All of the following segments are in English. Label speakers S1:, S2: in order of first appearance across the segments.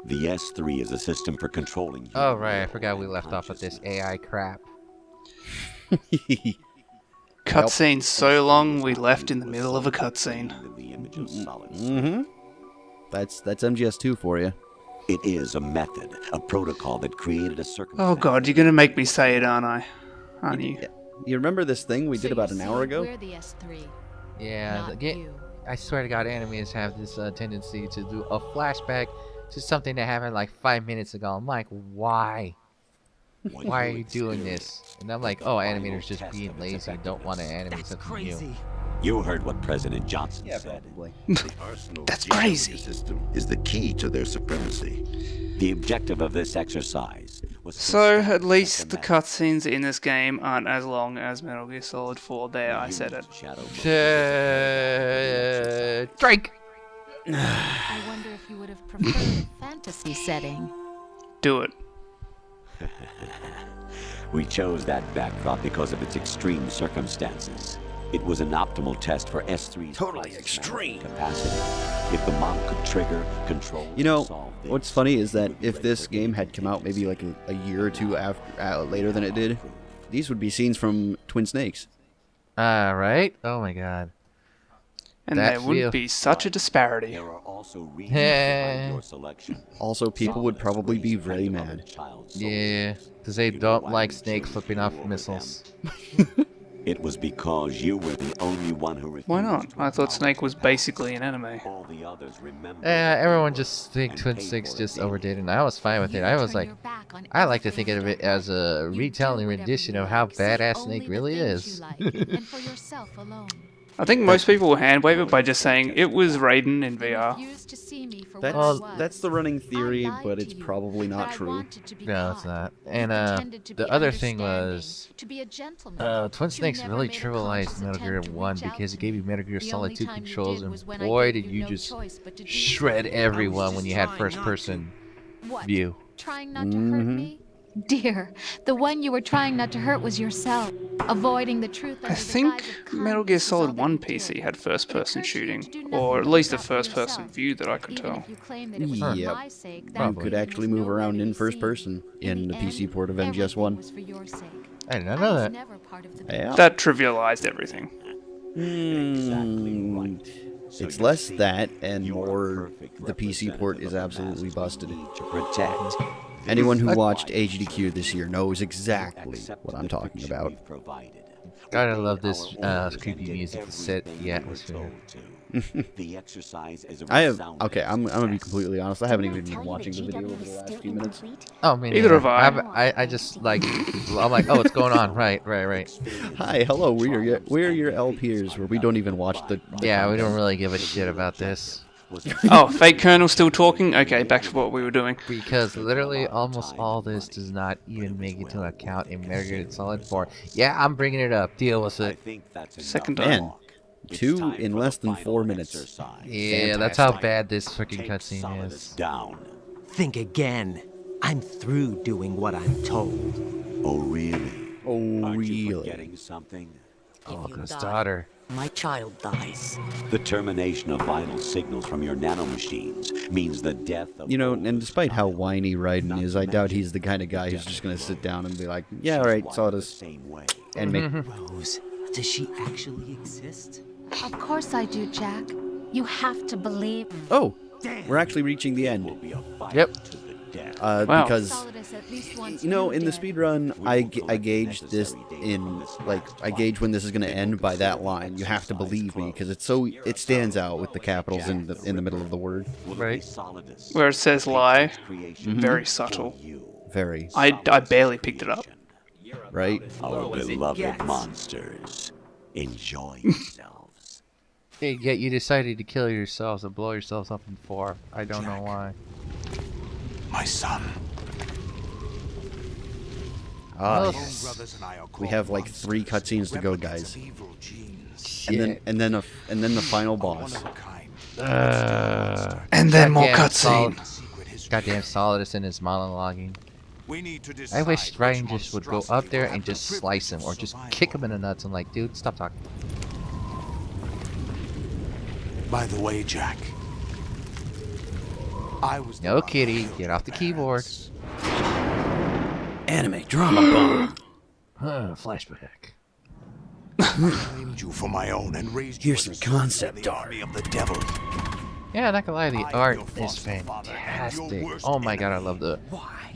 S1: The S3 is a system for controlling.
S2: Oh, right. I forgot we left off with this AI crap.
S3: Cutscene so long, we left in the middle of a cutscene.
S4: Mm-hmm. That's MGS2 for you.
S1: It is a method, a protocol that created a circumstance.
S3: Oh god, you're gonna make me say it, aren't I? Aren't you?
S4: You remember this thing we did about an hour ago?
S5: We're the S3.
S2: Yeah,
S5: Not
S2: the
S5: you.
S2: I swear to God, animes have this tendency to do a flashback to something that happened like 5 minutes ago. I'm like, why? Why are you doing this? And I'm like, oh, animators just being lazy and don't want to animate something new.
S1: You heard what President Johnson said.
S4: Probably.
S3: That's crazy.
S6: System is the key to their supremacy.
S1: The objective of this exercise was to
S3: So,
S1: establish
S3: at least the
S1: a
S3: cutscenes in this game aren't as long as Metal Gear Solid 4. There, I said it.
S1: shadow
S2: Drake!
S5: I wonder if you would have preferred a fantasy setting.
S3: Do it.
S1: We chose that backdrop because of its extreme circumstances. It was an optimal test for S3's
S6: Totally
S1: process
S6: extreme.
S1: capacity. If the model could trigger, control,
S4: You know,
S1: solve this,
S4: what's funny is that if this game had come out maybe like a year or two after later than it did, these would be scenes from Twin Snakes.
S2: Right? Oh my God.
S3: And
S2: That
S3: there wouldn't
S2: feel-
S3: be such a disparity.
S1: there are also reasons behind your selection.
S4: Also, people would probably be very mad.
S2: Yeah, because they don't like Snake flipping off missiles.
S1: It was because you were the only one who refused.
S3: Why not?
S1: to
S3: I thought
S1: acknowledge
S3: Snake was
S1: that.
S3: basically an anime.
S1: All the others remembered.
S2: Everyone just think Twin Snakes just overdid it, and I was fine with it. I was like, I like to think of it as a retelling rendition of how badass Snake really is.
S3: I think most people will hand wave it by just saying it was Raiden in VR.
S4: That's the running theory, but it's probably not true.
S2: No, it's not. And the other thing was, Twin Snakes really trivialized Metal Gear 1 because it gave you Metal Gear Solid 2 controls, and boy did you just shred everyone when you had first-person view.
S5: Trying not to hurt me? Dear, the one you were trying not to hurt was yourself. Avoiding the truth.
S3: I think Metal Gear Solid 1 PC had first-person shooting, or at least a first-person view that I could tell.
S4: Yep. You could actually move around in first person in the PC port of MGS1.
S2: I did not know that.
S4: Yeah.
S3: That trivialized everything.
S4: It's less that and more the PC port is absolutely busted.
S1: To protect.
S4: Anyone who watched HDQ this year knows exactly what I'm talking about.
S2: God, I love this creepy music to set the atmosphere.
S1: The exercise is
S4: Okay, I'm gonna be completely honest. I haven't even been watching the video over the last few minutes.
S2: Oh, man.
S3: Either have I.
S2: I just like, I'm like, oh, what's going on? Right.
S4: Hi, hello. We're your LPers where we don't even watch the
S2: Yeah, we don't really give a shit about this.
S3: Oh, fake Colonel still talking? Okay, back to what we were doing.
S2: Because literally almost all this does not even make it to account in Metal Gear Solid 4. Yeah, I'm bringing it up. Deal with it.
S3: Second
S4: Man,
S3: time.
S4: 2 in less than 4 minutes.
S2: Yeah, that's how bad this freaking cutscene is.
S1: Down.
S7: Think again. I'm through doing what I'm told.
S1: Oh really?
S4: Oh,
S1: Aren't you
S4: really?
S1: forgetting something?
S2: Falco's daughter.
S7: My child dies.
S1: The termination of vital signals from your nanomachines means the death of...
S4: You know, and despite how whiny Raiden is, I doubt he's the kind of guy who's just gonna sit down and be like, yeah, alright, saw this.
S1: Same way.
S4: And make...
S7: Rose, does she actually exist?
S5: Of course I do, Jack. You have to believe.
S4: Oh, we're actually reaching the end.
S2: Yep.
S3: Wow.
S4: Because, you know, in the speedrun, I gauge this in, like, I gauge when this is going to end by that line. You have to believe me, because it stands out with the capitals in the middle of the word.
S2: Right.
S3: Where it says lie, very subtle.
S4: Very.
S3: I barely picked it up.
S4: Right?
S1: Our beloved monsters. Enjoy yourselves.
S2: Yet you decided to kill yourselves and blow yourselves up in 4. I don't know why.
S6: My son.
S4: Ah,
S2: Yes.
S6: Brothers and I are
S4: we have like 3 cutscenes to go, guys.
S6: evil genes.
S4: And then the final boss.
S6: One of a kind.
S3: And then more
S2: Goddamn
S3: cutscene.
S6: Secret history.
S2: Goddamn Solidus and his monologuing.
S6: We need to
S2: I wish
S6: decide
S2: Ryan
S6: which
S2: just would go
S6: monstrosity
S2: up there
S6: will
S2: and
S6: have the
S2: just slice him, or
S6: privilege
S2: just
S6: of
S2: kick him in
S6: survival.
S2: the nuts and like, dude, stop talking.
S6: By the way, Jack, I was
S2: No, kitty, get off the keyboard.
S4: Anime drama bomb.
S2: Flashback.
S6: claimed you for my own and raised you
S4: Here's
S6: as
S4: some
S6: a
S4: concept
S6: servant in the
S4: art.
S6: army of the devil.
S2: Yeah, not gonna lie, the
S6: I am
S2: art
S6: your
S2: is
S6: foster father and
S2: fantastic.
S6: your worst
S2: Oh my god, I
S6: enemy.
S2: love the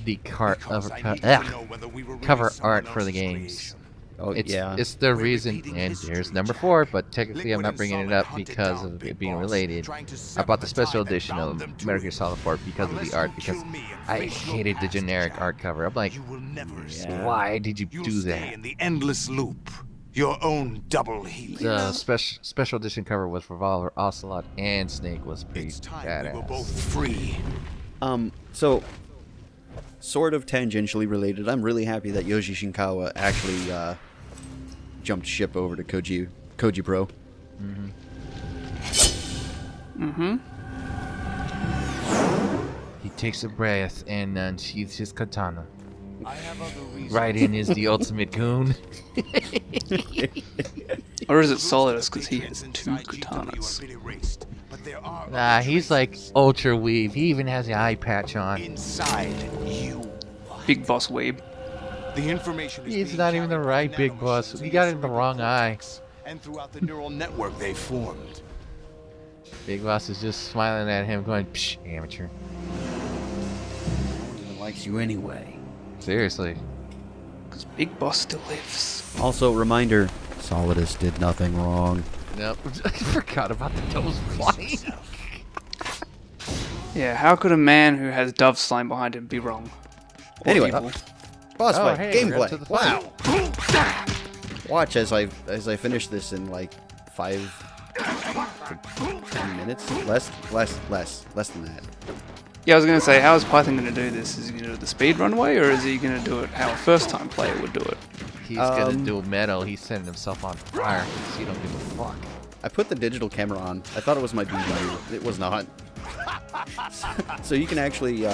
S6: Because I need to know whether we were really
S2: cover
S6: someone
S2: art for the
S6: else's
S2: games.
S6: creation.
S4: Oh
S2: It's
S4: yeah.
S2: it's the reason,
S6: repeating
S2: and
S6: history.
S2: there's number 4, but technically I'm
S6: Liquid
S2: not
S6: and
S2: bringing it
S6: Solid
S2: up
S6: hunted
S2: because
S6: down
S2: of
S6: Big
S2: it being
S6: Boss,
S2: related.
S6: trying to
S2: I
S6: sever
S2: bought the
S6: the
S2: special
S6: tie that
S2: edition
S6: bound
S2: of
S6: them to
S2: Metal Gear
S6: it.
S2: Solid 4 because of
S6: Unless
S2: the art,
S6: you
S2: because
S6: kill me and
S2: I
S6: face your
S2: hated the
S6: past,
S2: generic
S6: Jack,
S2: art cover. I'm like,
S6: you will never escape.
S2: why did you
S6: You'll
S2: do
S6: stay
S2: that?
S6: in the endless loop. Your own double helix.
S2: The special edition cover with Revolver, Ocelot, and Snake was pretty
S6: It's time we were both
S2: badass.
S6: free.
S4: So, sort of tangentially related, I'm really happy that Yoshi Shinkawa actually jumped ship over to Koji Pro.
S2: He takes a breath and unsheathes his katana.
S6: I have other reasons.
S2: Raiden is the ultimate goon.
S3: Or is it Solidus because he has 2 katanas?
S2: Nah, he's like ultra weave. He even has the eye patch on.
S6: Inside you.
S3: Big Boss Weeb.
S6: The information is
S2: He's
S6: being
S2: not even the
S6: carried
S2: right
S6: by
S2: big
S6: nanocerebral
S2: boss. He got it in the wrong eye.
S6: and throughout the neural network they formed.
S2: Big Boss is just smiling at him, going, "Psh, amateur."
S4: No one likes you anyway.
S2: Seriously.
S3: Because Big Boss still lives.
S4: Also, reminder: Solidus did nothing wrong.
S2: Nope. I forgot about the toes flying.
S3: Yeah, how could a man who has dove slime behind him be wrong? Or
S4: Anyway,
S3: evil?
S4: boss
S2: Oh,
S4: fight,
S2: hey, we're up to
S4: gameplay.
S2: the
S4: Wow.
S2: fight.
S4: Watch as I finish this in like 10 minutes. Less than that.
S3: Yeah, I was going to say, how is Python going to do this? Is he going to do it the speedrun way, or is he going to do it how a first-time player would do it?
S2: He's gonna do metal. He's setting himself on fire because he don't give a fuck.
S4: I put the digital camera on. I thought it was my BBU. It was not. So you can actually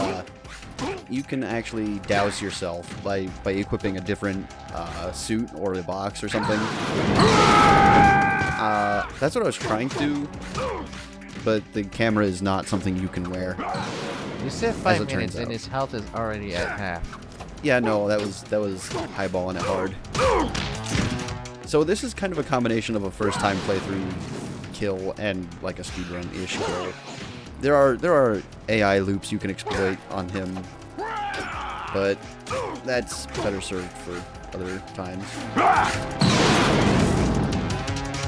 S4: douse yourself by equipping a different suit or a box or something. That's what I was trying to do, but the camera is not something you can wear.
S2: You said
S4: As
S2: 5
S4: it turns
S2: minutes, and
S4: out.
S2: his health is already at half.
S4: Yeah, no, that was highballing it hard. So this is kind of a combination of a first-time playthrough kill and like a speedrun-ish kill. There are AI loops you can exploit on him, but that's better served for other times.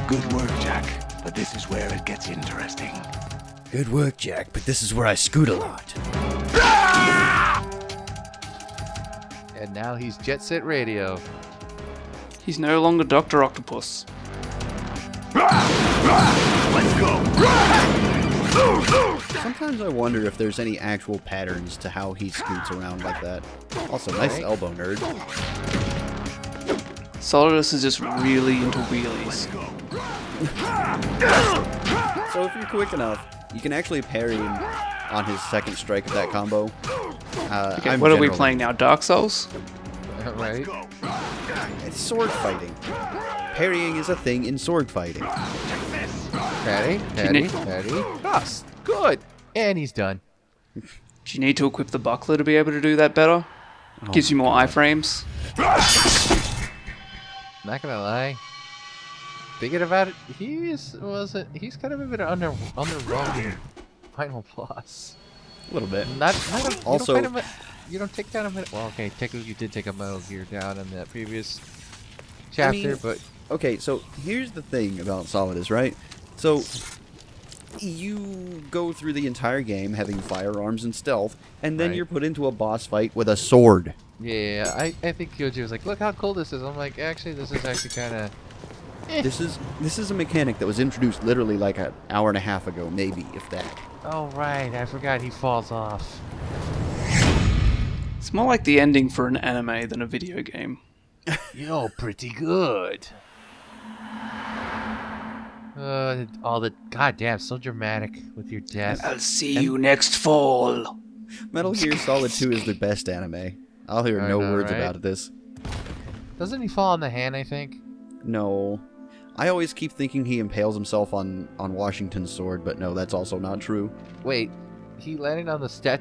S6: Good work, Jack. But this is where it gets interesting.
S4: Good work, Jack, but this is where I scoot a lot.
S2: And now he's Jet Set Radio.
S3: He's no longer Dr. Octopus.
S6: Let's go.
S4: Sometimes I wonder if there's any actual patterns to how he scoots around like that. Also, nice
S2: Right.
S4: elbow, nerd.
S3: Solidus is just really into wheelies.
S4: So if you're quick enough, you can actually parry him on his second strike of that combo.
S3: Okay, what are we playing now? Dark Souls?
S2: Right?
S4: It's sword fighting. Parrying is a thing in sword fighting.
S2: Patty. Yes. Good. And he's done.
S3: Do you need to equip the buckler to be able to do that better? Gives you more iframes.
S2: Not gonna lie. Thinking about it, he's kind of a bit underwhelming final boss.
S4: A little bit.
S2: Not
S4: Also-
S2: you don't take down a minute. Well, okay, technically you did take a Metal Gear down in that previous chapter, but
S4: Okay, so here's the thing about Solidus, right? So you go through the entire game having firearms and stealth, and then
S2: Right.
S4: you're put into a boss fight with a sword.
S2: yeah, I think Kyoji was like, look how cool this is. I'm like, actually, this is actually kind of.
S4: This is a mechanic that was introduced literally like an hour and a half ago, maybe, if that.
S2: Oh right, I forgot he falls off.
S3: It's more like the ending for an anime than a video game.
S2: You're pretty good. All the goddamn so dramatic with your death.
S3: I'll see you next fall.
S4: Metal Gear Solid 2 is the best anime. I'll hear
S2: I
S4: no
S2: know,
S4: words
S2: right?
S4: about this.
S2: Doesn't he fall on the hand? I think.
S4: No. I always keep thinking he impales himself on Washington's sword, but no, that's also not true.
S2: Wait, He landed on the stat.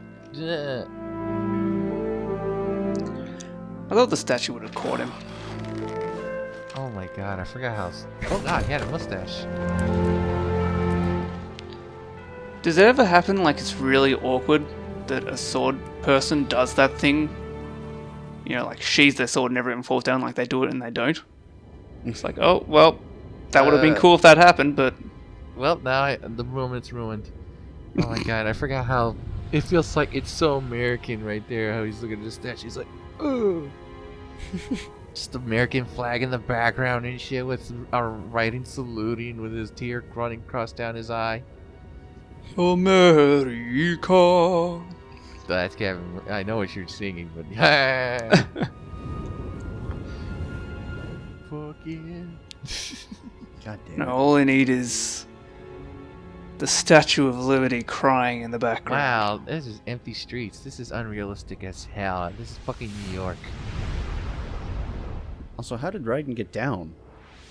S3: I thought the statue would have caught him.
S2: Oh my god, I forgot how. Oh god, he had a mustache.
S3: Does it ever happen like it's really awkward that a sword person does that thing? You know, like sheathes their sword and never even falls down, like they do it and they don't? It's like, oh, well, that would have been cool if that happened, but...
S2: Well, now the moment's ruined. Oh my god, I forgot how... It feels like it's so American right there, how he's looking at the statue. He's like, oh. Just American flag in the background and shit with our writing saluting with his tear running across down his eye.
S3: America.
S2: That's Kevin. I know what you're singing, but fucking.
S4: God damn.
S3: No, all I need is the Statue of Liberty crying in the background.
S2: Wow, this is empty streets. This is unrealistic as hell. This is fucking New York.
S4: Also, how did Raiden get down?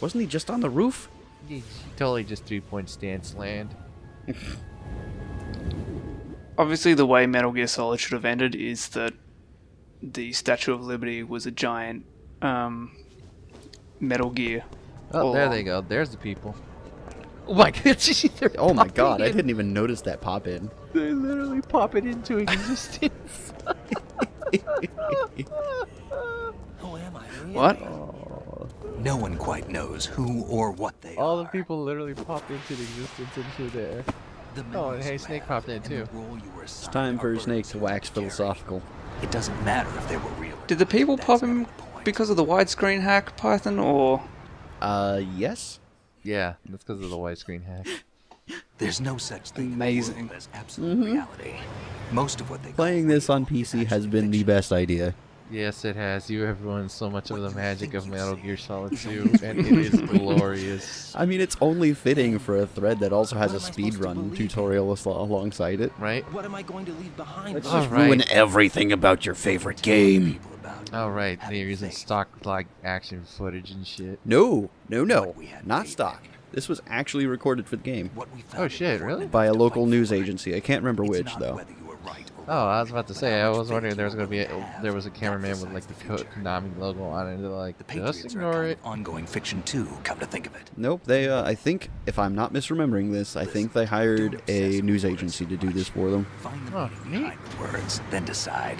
S4: Wasn't he just on the roof?
S2: He totally just 3-point stance land.
S3: Obviously, the way Metal Gear Solid should have ended is that the Statue of Liberty was a giant Metal Gear.
S2: Oh, there they go. There's the people. Oh my god!
S4: Oh my god! I didn't even notice that pop in.
S2: They literally pop it into existence.
S7: Who am I? Really?
S3: What?
S6: No one quite knows who or what they
S2: All the
S6: are.
S2: people literally popped into existence into there.
S6: The
S2: Oh, and
S6: memories
S2: hey,
S6: you
S2: Snake
S6: have
S2: popped in
S6: and
S2: too.
S6: the role you were
S4: It's
S6: assigned
S4: time for
S6: are
S4: Snake to
S6: burdens
S4: wax
S6: you carry.
S4: philosophical.
S6: It doesn't matter if they were real.
S3: Did the people
S6: That's
S3: pop
S6: not
S3: him
S6: the point.
S3: because of the widescreen hack, Python, or...
S4: Yes?
S2: Yeah, that's because of the widescreen hack.
S6: There's no such thing
S3: Amazing.
S6: in the world as absolute reality. Most of what they
S4: Playing this on PC has been the best idea.
S2: Yes, it has. You have ruined so much of the magic of Metal Gear Solid 2, and it is glorious.
S4: I mean, it's only fitting for a thread that also has a speedrun tutorial alongside it.
S2: Right?
S7: What am I going to leave behind?
S2: All right.
S4: everything about your favorite game.
S2: All right. They're using stock like action footage and shit.
S4: No, not stock. This was actually recorded for the game.
S2: Oh shit! Really?
S4: By a local news agency. I can't remember which, though.
S2: Oh, I was about to say. I was wondering if there was gonna be there was a cameraman with like the Konami logo on it. And they're like,
S6: The
S2: just
S6: Patriots are
S2: ignore
S6: kind
S2: it.
S6: of ongoing fiction too, come to think of it.
S4: Nope, they, I think, if I'm not misremembering this, I think they hired a news agency to do this for them.
S6: Find the
S2: Oh,
S6: meaning behind the words, then decide.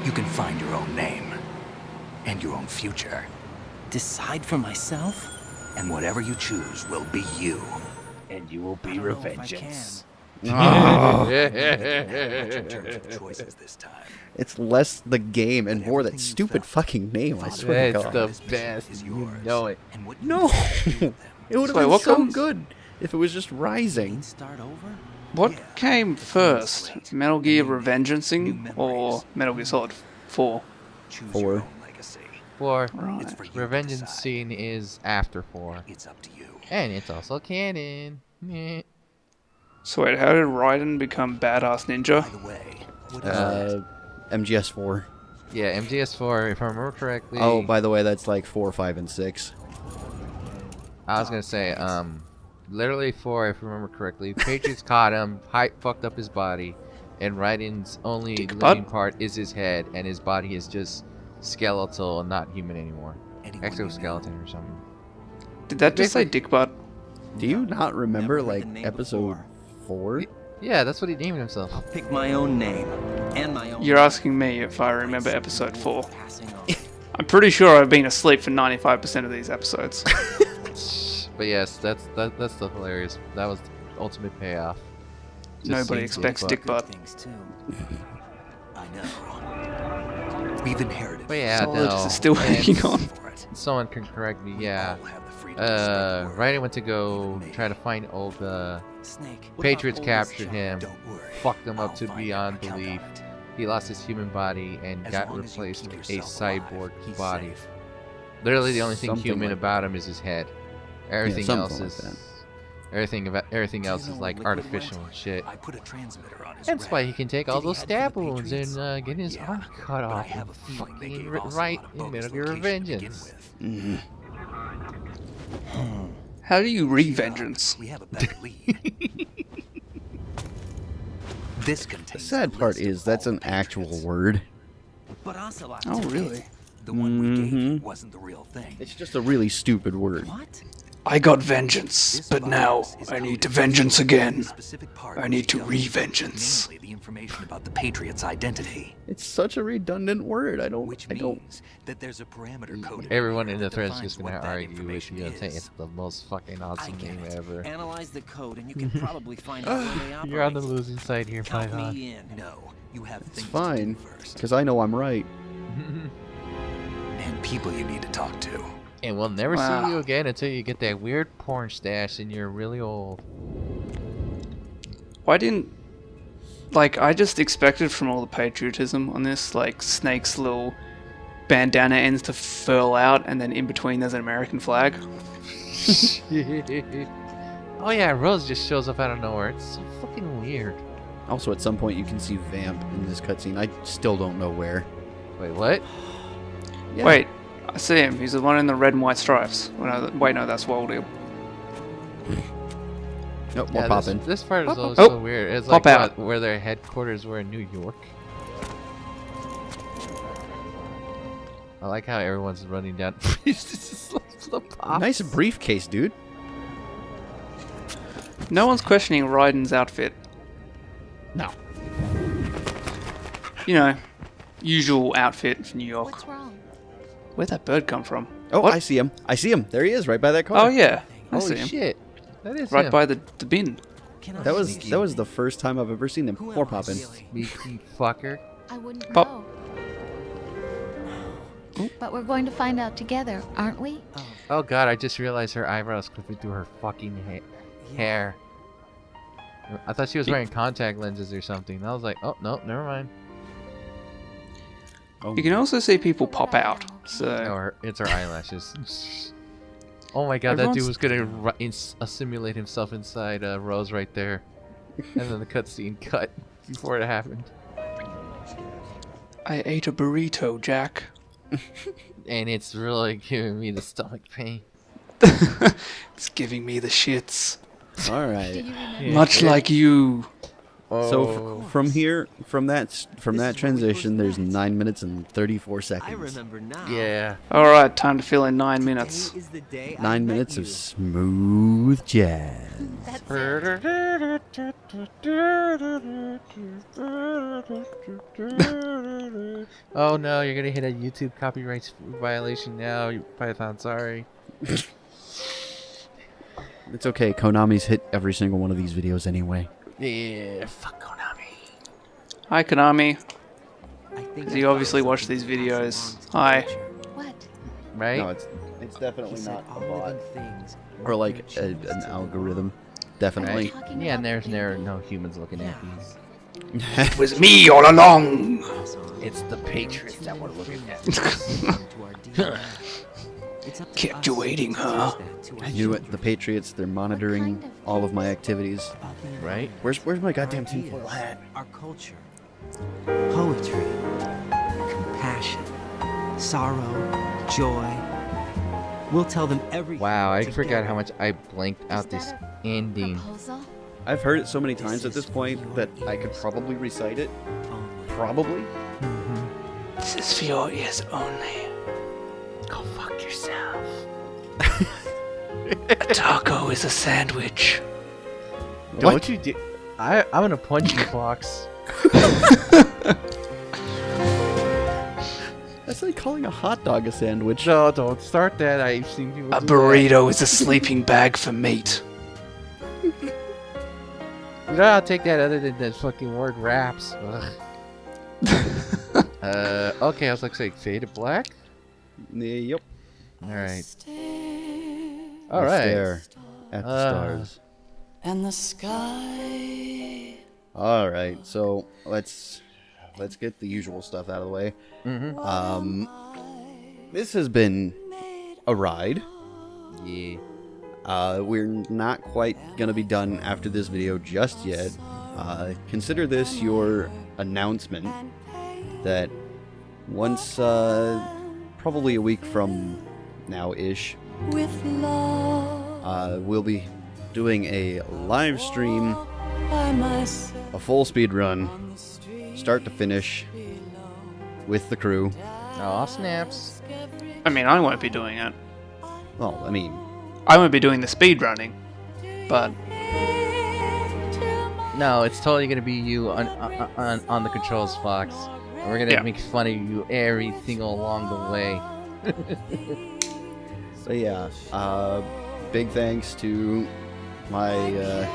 S6: You can find your own name and your own future,
S7: Decide for myself?
S6: and whatever you choose will be you.
S7: And you will be revengeance.
S6: Choices this time.
S4: It's less the game and more that stupid fucking name, I swear to
S2: That's
S4: God.
S2: the best. You know it.
S6: And what you
S4: No!
S6: do with them.
S4: It would have
S3: Wait,
S4: been
S3: what
S4: so
S3: comes-
S4: good if it was just Rising.
S7: Start over?
S3: What came first? Metal Gear Revengeancing or Metal Gear Solid 4?
S6: Choose
S4: 4.
S6: your own legacy.
S2: 4.
S3: Right.
S6: It's for you to
S2: Revengeance
S6: decide.
S2: scene is after 4.
S6: It's up to you.
S2: And it's also canon. Meh.
S3: So wait, how did Raiden become Badass Ninja?
S6: By the way, what is that?
S4: MGS4.
S2: Yeah, MGS4, if I remember correctly.
S4: Oh, by the way, that's like 4, 5, and 6.
S2: I was gonna say, literally 4, if I remember correctly. Patriots caught him, fucked up his body, and Raiden's only
S3: Dick
S2: living
S3: butt?
S2: part is his head, and his body is just skeletal and not human anymore.
S6: Anyone you know?
S2: Exoskeleton or something.
S3: Did that just say dick butt?
S4: Do you not remember,
S7: Never heard
S4: like,
S7: the name
S4: episode
S7: before.
S4: 4?
S2: Yeah, that's what he named himself.
S7: I'll pick my own name and my own.
S3: You're asking me if I remember episode 4.
S7: Passing on.
S3: I'm pretty sure I've been asleep for 95% of these episodes.
S2: But yes, that's the hilarious. That was the ultimate payoff. Just
S3: Nobody
S2: seeing
S3: expects dick butt.
S7: Things too.
S6: I know. We've inherited.
S2: But yeah,
S3: Solid
S2: no.
S3: is still
S2: and
S3: hanging on.
S6: For it.
S2: Someone can correct me. Yeah.
S6: All have the freedom to speak the word.
S2: Raiden went to go try to find old.
S7: Snake.
S2: Patriots
S7: What about
S2: captured
S7: oldest
S2: him,
S6: Don't worry.
S2: fucked him up
S6: I'll
S2: to
S6: find
S2: beyond
S6: out. Count on
S2: belief.
S6: it.
S2: He lost his human body and
S6: As
S2: got
S6: long as you
S2: replaced
S6: keep
S2: with a
S6: yourself alive,
S2: cyborg
S6: he's
S2: body.
S6: safe.
S2: Literally, the only thing
S4: Something
S2: human
S4: like
S2: about him is his head. Everything else
S4: something
S2: is
S4: like
S2: everything
S6: Do you
S2: else
S6: know
S2: is
S6: what
S2: like
S6: liquid
S2: artificial
S6: went?
S2: and shit.
S6: I put a transmitter on his
S2: That's
S6: red.
S2: why he can take all
S6: Did he
S2: those
S6: head for
S2: stab
S6: the
S2: wounds
S6: Patriots?
S2: and get his
S6: Yeah,
S2: arm cut
S6: but I
S2: off.
S6: have a feeling they
S2: Fucking
S6: gave Ocelot
S2: right
S6: a
S2: in
S6: bogus
S2: Metal Gear
S6: location to begin
S2: Revengeance.
S6: with.
S3: How do you re-vengeance?
S6: We have a better lead. This
S4: The
S6: contains
S4: sad
S6: a
S4: part
S6: list of
S4: is that's
S6: all
S4: an actual
S6: patriots.
S4: word.
S6: But Ocelot
S3: Oh,
S6: did.
S3: really?
S6: The one we gave you wasn't the real thing.
S4: It's just a really stupid word.
S6: What?
S3: I got vengeance,
S6: This
S3: but now
S6: virus is
S3: I need
S6: coded
S3: to
S6: for
S3: vengeance
S6: a
S3: again.
S6: specific part
S3: I
S6: of
S3: need to
S6: the
S3: re-vengeance.
S6: namely the information about the Patriot's identity,
S4: It's such a redundant word. I don't.
S6: which means that there's a parameter code.
S2: Everyone in the
S6: that
S2: thread's
S6: defines
S2: just gonna
S6: what that
S2: argue with
S6: information
S2: you and say
S6: is.
S2: it's the most fucking awesome
S7: I get
S2: name
S7: it.
S2: ever.
S7: Analyze the code, and you can probably find out where they operate.
S2: You're on the losing side here,
S7: Count
S2: Python.
S7: me in.
S6: No, you have
S4: It's
S6: things
S4: fine,
S6: to do first,
S4: because I know I'm right.
S6: and people you need to talk to.
S2: And we'll never
S3: Wow.
S2: see you again until you get that weird porn stash and you're really old.
S3: Why didn't... Like, I just expected from all the patriotism on this, like, Snake's little bandana ends to furl out, and then in between there's an American flag.
S2: Oh yeah, Rose just shows up out of nowhere. It's so fucking weird.
S4: Also, at some point, you can see Vamp in this cutscene. I still don't know where.
S2: Wait, what?
S4: Yeah.
S3: Wait, I see him. He's the one in the red and white stripes. Wait, no, that's Waldo.
S4: Nope, more
S2: Yeah,
S4: popping.
S2: this part is always
S3: Oh,
S2: so weird. It's
S3: pop
S2: like
S3: out.
S2: where their headquarters were in New York. I like how everyone's running down. This is like the pops.
S4: Nice briefcase, dude.
S3: No one's questioning Raiden's outfit.
S4: No.
S3: You know, usual outfit for New York.
S5: What's wrong?
S3: Where'd that bird come from?
S4: Oh,
S3: What?
S4: I see him. I see him. There he is, right by that car.
S3: Oh yeah, I see
S2: Holy
S3: him.
S2: shit. That is
S3: Right
S2: him.
S3: by the bin.
S7: Can I
S4: That was
S7: sneak
S4: that
S7: you
S4: was
S7: in?
S4: the first time I've ever seen him.
S7: Who
S4: More
S7: am I
S4: popping.
S7: really?
S2: Sneaky fucker.
S5: I wouldn't
S3: Pop.
S5: know. But we're going to find out together, aren't we?
S2: Oh god, I just realized her eyebrows clipping through her fucking hair. I thought she was wearing contact lenses or something. I was like, oh no, never mind.
S4: Oh,
S3: You can also see people pop out. So
S2: Or it's her eyelashes. Oh my god, that dude
S3: Everyone's-
S2: was gonna assimilate himself inside Rose right there. And then the cutscene cut before it happened.
S3: I ate a burrito, Jack.
S2: And it's really giving me the stomach pain.
S3: It's giving me the shits.
S4: all
S5: Do
S4: right.
S5: you remember?
S2: Yeah.
S3: Much like you.
S4: So from here, from that transition, there's 9 minutes and 34
S7: I
S4: seconds.
S7: remember now.
S2: Yeah.
S3: Alright, time to fill in 9 minutes.
S7: Today is the day I
S4: 9
S7: met
S4: minutes
S7: you.
S4: of smooth jazz.
S5: That's it.
S2: Oh no, you're gonna hit a YouTube copyright violation now, you Python, sorry.
S4: It's okay. Konami's hit every single one of these videos anyway.
S2: Yeah, fuck Konami.
S3: Hi, Konami.
S7: I think
S3: Because
S7: I
S3: you
S7: thought
S3: obviously
S7: it
S3: watch
S7: was
S3: these
S7: something to pass
S3: videos.
S7: along to the
S3: Hi.
S7: future.
S5: What?
S2: Right?
S4: No, it's
S7: He
S4: definitely
S7: said
S4: not a
S7: all
S4: bot
S7: living things
S4: or like
S7: were gonna change
S4: an
S7: the
S4: algorithm.
S2: Right?
S4: Definitely.
S5: Talking
S2: Yeah, and
S5: about
S2: there's
S5: the
S2: never
S5: baby.
S2: no humans looking at these.
S3: It was me all along.
S7: world.
S2: It's the Patriots that we're looking at.
S7: Into our DNA. It's up to
S3: Kept you
S7: us
S3: waiting,
S7: to
S3: huh?
S7: teach that to our
S4: I knew it. The Patriots. They're monitoring
S5: kind of
S4: all of my activities.
S7: children.
S2: Right?
S4: Where's my
S7: Our
S4: goddamn
S7: ideas,
S4: tinfoil hat?
S7: Our culture, poetry, compassion, sorrow, joy. We'll tell them everything.
S2: Wow, I
S7: together.
S2: forgot how much I blanked
S5: Is
S2: out this
S5: that a
S2: ending.
S5: proposal?
S4: I've heard it so many times at this point that I could probably recite it. Probably.
S3: This is for your ears only.
S2: Go fuck yourself.
S3: A taco is a sandwich.
S2: Don't you do? I'm gonna punch you, Fawks.
S4: That's like calling a hot dog a sandwich.
S2: No, don't start that. I've seen people.
S3: A
S2: do
S3: burrito is a sleeping bag for meat.
S2: That. You know how to take that other than the fucking word raps. Ugh. Okay, I was like saying fade to black.
S4: Yep.
S2: All right.
S4: I
S2: All right.
S4: stare at the stars.
S8: And the sky.
S4: All right, so let's get the usual stuff out of the way. This has been a ride.
S2: Yeah.
S4: We're not quite gonna be done after this video just yet. Consider this your announcement that once, probably a week from now-ish,
S8: With love
S4: we'll be doing a live stream
S8: by myself.
S4: a full speed run, start to finish, with the crew.
S2: Oh, snaps.
S3: I mean, I won't be doing it.
S4: Well, I mean,
S3: I won't be doing the speed running, but
S2: No, it's totally gonna be you on the controls, Fox. And we're gonna make fun of you everything along the way.
S4: So yeah, big thanks to my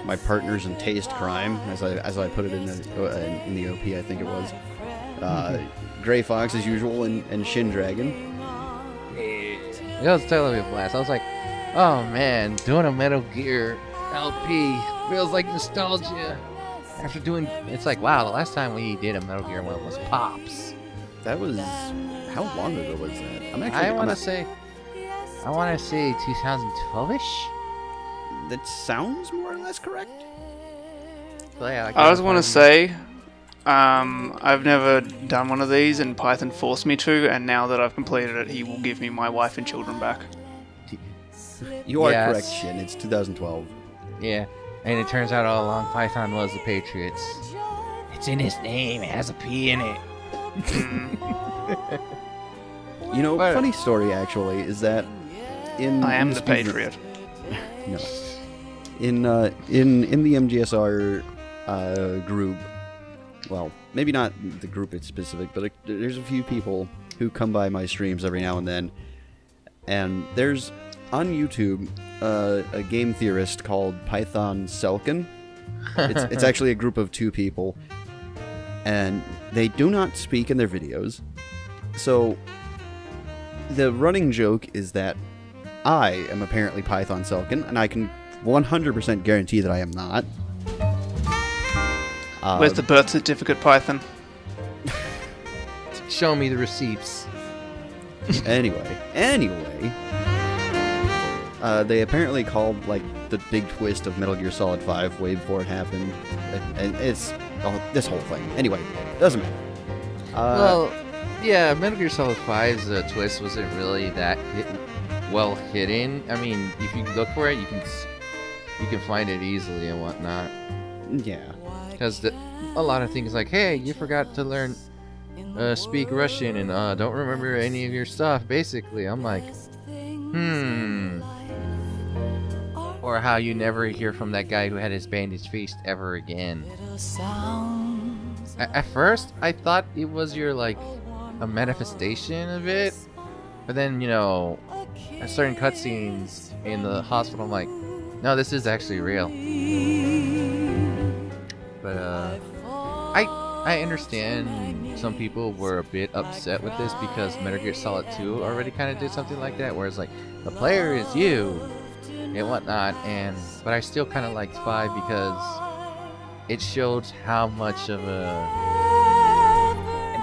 S4: my partners in taste crime, as I put it in the OP, I think it was. Gray Fox as usual, and Shin Dragon.
S2: It was totally a blast. I was like, oh man, doing a Metal Gear LP feels like nostalgia. After doing, it's like, wow, the last time we did a Metal Gear one was Pops.
S4: That was, how long ago was that?
S2: I want to say 2012ish.
S4: That sounds more or less correct.
S2: But yeah,
S3: I just want to say, I've never done one of these, and Python forced me to, and now that I've completed it, he will give me my wife and children back.
S4: You are correct, Shin. It's 2012.
S2: Yeah, and it turns out all along Python was the Patriots. It's in his name. It has a P in it.
S4: You know, funny story actually is that
S3: I am the Patriot.
S4: No. In the MGSR group, well, maybe not the group it's specific, but there's a few people who come by my streams every now and then, and there's on YouTube a game theorist called Python Selkin. It's actually a group of 2 people, and they do not speak in their videos. So the running joke is that I am apparently Python Selkin, and I can 100% guarantee that I am not.
S3: Where's the birth certificate, Python?
S2: Show me the receipts.
S4: Anyway, they apparently called like the big twist of Metal Gear Solid 5 way before it happened, and it's this whole thing. Anyway, doesn't matter.
S2: Well, yeah, Metal Gear Solid 5's twist wasn't really that well hidden. I mean, if you look for it, you can find it easily and whatnot.
S4: Yeah.
S2: Because a lot of things like, hey, you forgot to learn speak Russian and don't remember any of your stuff. Basically, I'm like, Or how you never hear from that guy who had his bandaged face ever again. At first, I thought it was your like a manifestation of it, but then at certain cutscenes in the hospital, I'm like, no, this is actually real. But I understand some people were a bit upset with this because Metal Gear Solid 2 already kind of did something like that, where it's like the player is you and whatnot, but I still kind of liked 5 because it showed how much of an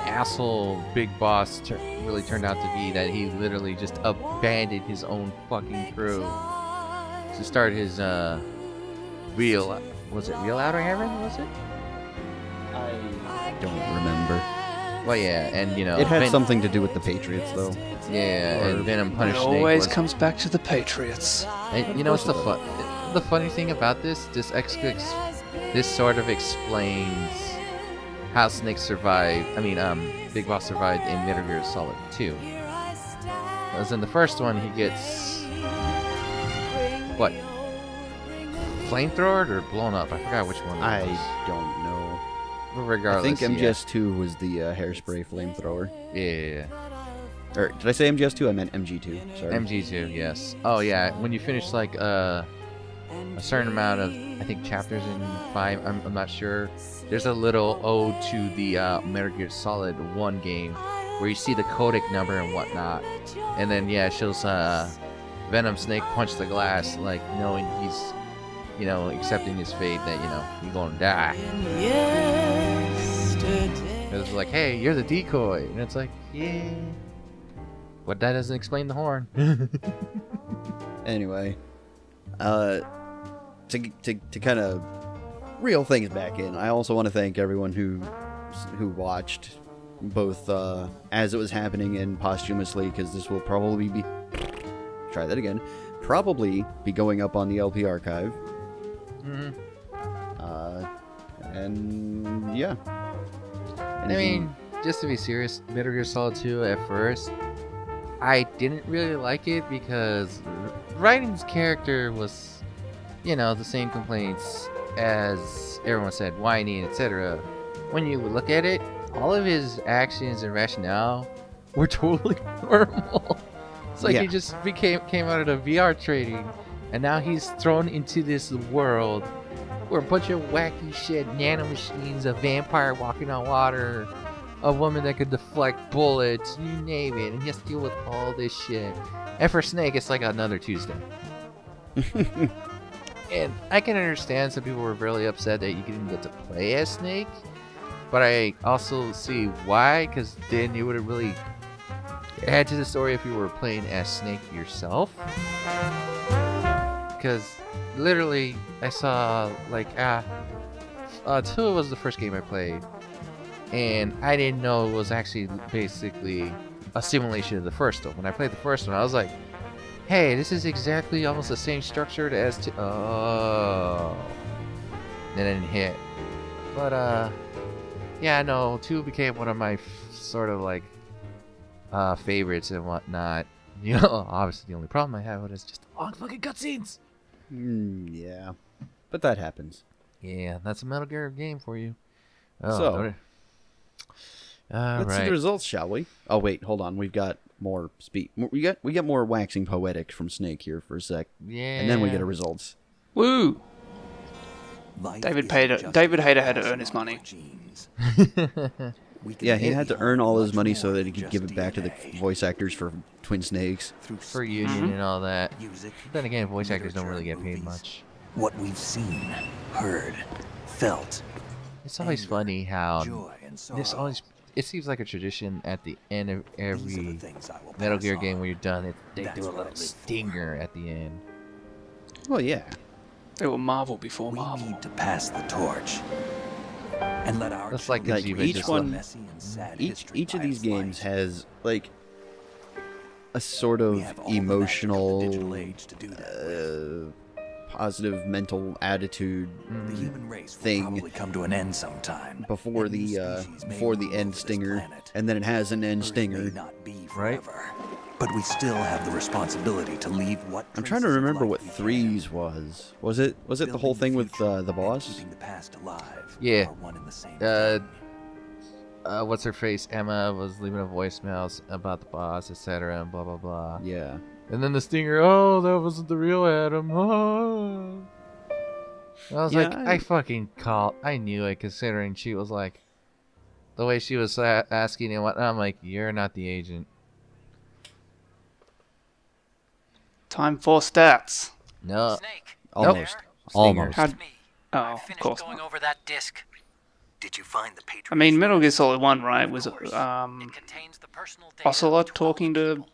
S2: asshole Big Boss really turned out to be, that he literally just abandoned his own fucking crew to start his real Outer Heaven, was it?
S4: I don't remember.
S2: Well, yeah, and
S4: it had something to do with the Patriots, though.
S2: Yeah, and Venom Punish
S3: It
S2: Snake
S3: always comes back to the Patriots.
S2: And what's the funny thing about this? This sort of explains how Snake survived. I mean, Big Boss survived in Metal Gear Solid 2. Because in the first one, he gets what? Flamethrowered or blown up? I forgot which one.
S4: I don't know.
S2: But regardless,
S4: I think MGS2 was the hairspray flamethrower.
S2: Yeah.
S4: Or did I say MGS2? I meant MG2. Sorry.
S2: MG2, yes. Oh yeah, when you finish like a certain amount of, I think, chapters in 5, I'm not sure, there's a little ode to the Metal Gear Solid 1 game where you see the codec number and whatnot, and then it shows Venom Snake punch the glass, like knowing he's accepting his fate, that he's gonna die. It's like, hey, you're the decoy, and it's like, yeah, but that doesn't explain the horn.
S4: Anyway, to kind of reel things back in, I also want to thank everyone who watched, both as it was happening and posthumously, because this will probably be probably be going up on the LP archive. And yeah.
S2: I mean, just to be serious, Metal Gear Solid 2 at first, I didn't really like it because Raiden's character was, the same complaints as everyone said, whiny, etc. When you look at it, all of his actions and rationale were totally normal. It's like he just came out of the VR training, and now he's thrown into this world where a bunch of wacky shit, nanomachines, a vampire walking on water, a woman that could deflect bullets, you name it, and he has to deal with all this shit. And for Snake, it's like another Tuesday. And I can understand some people were really upset that you didn't get to play as Snake, but I also see why, because then you would have really add to the story if you were playing as Snake yourself. Because literally, I saw 2 was the first game I played, and I didn't know it was actually basically a simulation of the first one. When I played the first one, I was like, hey, this is exactly almost the same structure as to oh. Then it didn't hit. But yeah, no, 2 became one of my sort of favorites and whatnot. Obviously the only problem I have with it is just the long fucking cutscenes.
S4: Yeah, but that happens.
S2: Yeah, that's a Metal Gear game for you.
S4: So, let's see the results, shall we? Oh wait, hold on. We've got more speed. We get more waxing poetic from Snake here for a sec.
S2: Yeah,
S4: and then we get our results.
S3: Woo! David Hayter had to earn his money.
S4: Yeah, he had to earn all his money so that he could give it back to the voice actors for Twin Snakes.
S2: For union and all that. Then again, voice actors don't really get paid much.
S6: What we've seen, heard, felt.
S2: It's always funny how it seems like a tradition at the end of every Metal Gear game when you're done, they do a little stinger at the end.
S4: Well, yeah.
S3: They were Marvel before Marvel.
S6: We need to pass the torch. And let our
S2: That's like
S4: each of these games has a sort of emotional, positive mental attitude thing
S6: come to an end sometime.
S4: before the end stinger, and then it has an end stinger,
S2: right?
S6: But we still have the responsibility to leave what.
S4: I'm trying to remember what 3's was. Was it the whole thing with the boss?
S2: Yeah. What's her face? Emma was leaving a voicemail about the boss, etc., and blah blah blah.
S4: Yeah.
S2: And then the stinger, oh, that wasn't the real Adam. Oh. I was I knew it, considering she was the way she was asking and whatnot. I'm like, you're not the agent.
S3: Time for stats.
S2: No.
S9: Snake.
S4: Almost.
S2: Nope.
S4: Almost.
S3: Oh, of course.
S9: Going over that disc.
S6: Did you find the Patriot?
S3: I mean, Metal Gear Solid 1, right, was
S9: It contains the personal data
S3: Ocelot
S9: of 12
S3: talking to
S9: people.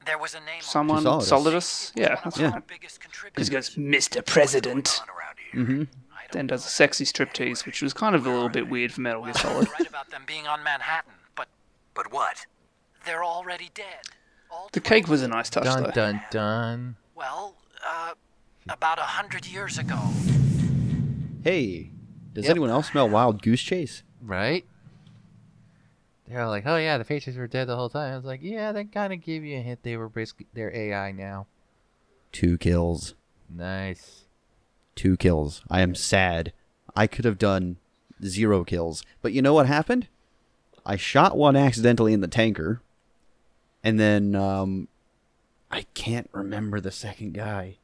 S9: There was a name
S3: someone?
S4: To
S3: Solidus? Yeah, that's
S4: Yeah.
S3: right. Because he goes, Mr. President.
S4: Mm-hmm.
S3: Then does a sexy striptease, which was kind of a little bit weird for Metal Gear Solid.
S9: Right about them being on Manhattan, but
S6: what?
S9: they're already dead. All
S3: The cake was a nice touch,
S2: Dun
S3: though.
S2: dun dun.
S9: Well, about 100 years ago.
S4: Hey, does anyone else smell Wild Goose Chase?
S2: Right? They're like, oh yeah, the Patriots were dead the whole time. I was like, yeah, they kind of gave you a hint. They were basically, they're AI now.
S4: 2 kills.
S2: Nice.
S4: 2 kills. I am sad. I could have done 0 kills. But you know what happened? I shot one accidentally in the tanker. And then, I can't remember the second guy.